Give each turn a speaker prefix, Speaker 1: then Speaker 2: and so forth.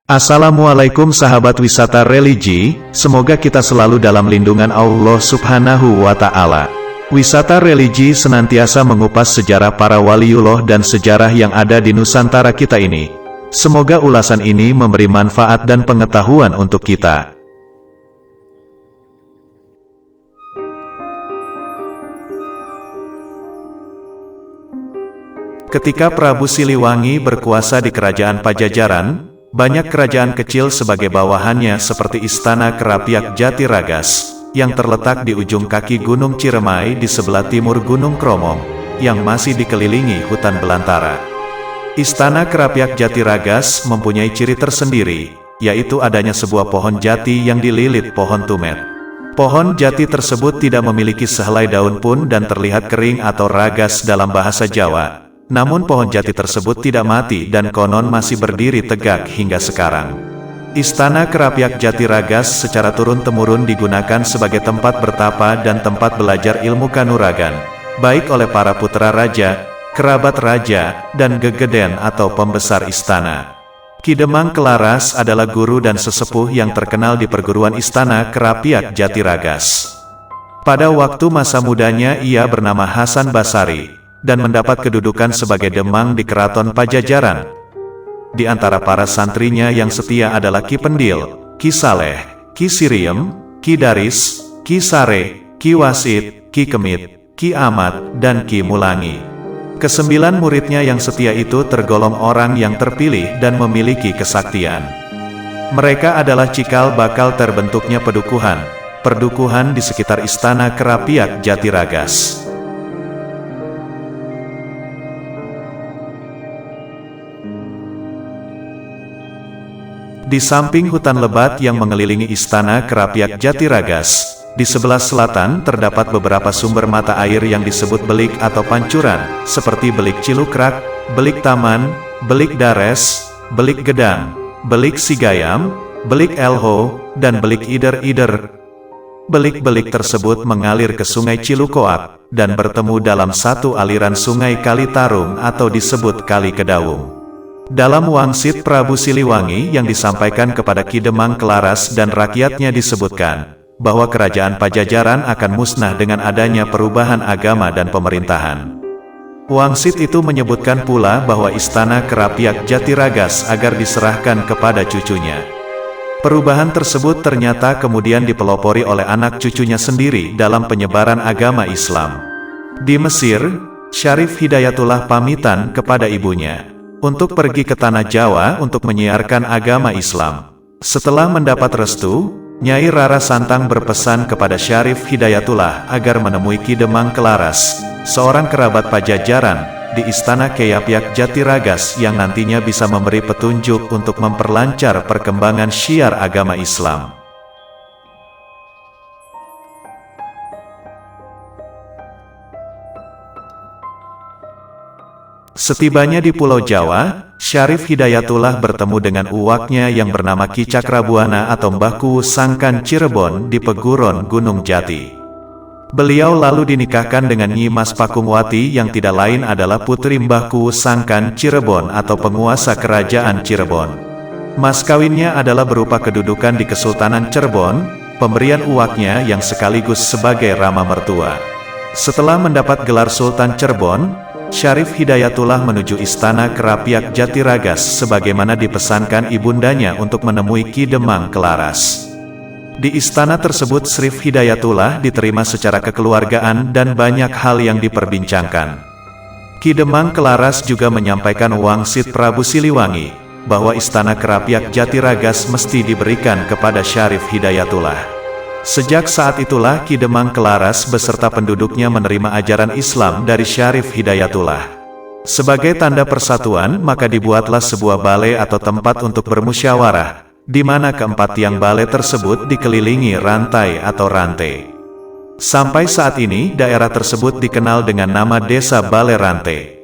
Speaker 1: Assalamualaikum sahabat wisata religi, semoga kita selalu dalam lindungan Allah Subhanahu wa Ta'ala. Wisata religi senantiasa mengupas sejarah para waliullah dan sejarah yang ada di Nusantara kita ini. Semoga ulasan ini memberi manfaat dan pengetahuan untuk kita. Ketika Prabu Siliwangi berkuasa di kerajaan Pajajaran, banyak kerajaan kecil sebagai bawahannya seperti Istana Kerapiak Jatiragas, yang terletak di ujung kaki Gunung Ciremai di sebelah timur Gunung Kromong, yang masih dikelilingi hutan belantara. Istana Kerapiak Jatiragas mempunyai ciri tersendiri, yaitu adanya sebuah pohon jati yang dililit pohon tumet. Pohon jati tersebut tidak memiliki sehelai daun pun dan terlihat kering atau ragas dalam bahasa Jawa. Namun pohon jati tersebut tidak mati dan konon masih berdiri tegak hingga sekarang. Istana Kerapiak Jatiragas secara turun-temurun digunakan sebagai tempat bertapa dan tempat belajar ilmu kanuragan, baik oleh para putra raja, kerabat raja, dan gegeden atau pembesar istana. Ki Demang Kelaras adalah guru dan sesepuh yang terkenal di perguruan Istana Kerapiak Jatiragas. Pada waktu masa mudanya ia bernama Hasan Basari, dan mendapat kedudukan sebagai Demang di Keraton Pajajaran. Di antara para santrinya yang setia adalah Ki Pendil, Ki Saleh, Ki Siriem, Ki Daris, Ki Sare, Ki Wasit, Ki Kemit, Ki Amat, dan Ki Mulangi. Kesembilan muridnya yang setia itu tergolong orang yang terpilih dan memiliki kesaktian. Mereka adalah cikal bakal terbentuknya perdukuhan di sekitar Istana Kerapiak Jatiragas. Di samping hutan lebat yang mengelilingi Istana Kerapiak Jatiragas, di sebelah selatan terdapat beberapa sumber mata air yang disebut belik atau pancuran, seperti belik Cilukrak, belik Taman, belik Dares, belik Gedang, belik Sigayam, belik Elho, dan belik Ider-Ider. Belik-belik tersebut mengalir ke Sungai Cilukoak, dan bertemu dalam satu aliran Sungai Kalitarung atau disebut Kali Kedawung. Dalam wangsit Prabu Siliwangi yang disampaikan kepada Ki Demang Kelaras dan rakyatnya disebutkan, bahwa kerajaan Pajajaran akan musnah dengan adanya perubahan agama dan pemerintahan. Wangsit itu menyebutkan pula bahwa Istana Kerapiak Jatiragas agar diserahkan kepada cucunya. Perubahan tersebut ternyata kemudian dipelopori oleh anak cucunya sendiri dalam penyebaran agama Islam. Di Mesir, Syarif Hidayatullah pamitan kepada ibunya untuk pergi ke tanah Jawa untuk menyiarkan agama Islam. Setelah mendapat restu, Nyai Rara Santang berpesan kepada Syarif Hidayatullah agar menemui Ki Demang Kelaras, seorang kerabat Pajajaran, di Istana Kerapiak Jatiragas yang nantinya bisa memberi petunjuk untuk memperlancar perkembangan syiar agama Islam. Setibanya di Pulau Jawa, Syarif Hidayatullah bertemu dengan uwaknya yang bernama Ki Cakrabuana atau Mbah Kuwu Sangkan Cirebon di Peguron Gunung Jati. Beliau lalu dinikahkan dengan Nyi Mas Pakungwati yang tidak lain adalah putri Mbah Kuwu Sangkan Cirebon atau penguasa kerajaan Cirebon. Mas kawinnya adalah berupa kedudukan di Kesultanan Cirebon, pemberian uwaknya yang sekaligus sebagai rama mertua. Setelah mendapat gelar Sultan Cirebon, Syarif Hidayatullah menuju Istana Kerapiak Jatiragas sebagaimana dipesankan ibundanya untuk menemui Ki Demang Kelaras. Di istana tersebut Syarif Hidayatullah diterima secara kekeluargaan dan banyak hal yang diperbincangkan. Ki Demang Kelaras juga menyampaikan wangsit Prabu Siliwangi, bahwa Istana Kerapiak Jatiragas mesti diberikan kepada Syarif Hidayatullah. Sejak saat itulah Ki Demang Kelaras beserta penduduknya menerima ajaran Islam dari Syarif Hidayatullah. Sebagai tanda persatuan, maka dibuatlah sebuah balai atau tempat untuk bermusyawarah, di mana keempat tiang balai tersebut dikelilingi rantai atau rantai. Sampai saat ini, daerah tersebut dikenal dengan nama Desa Balai Rantai.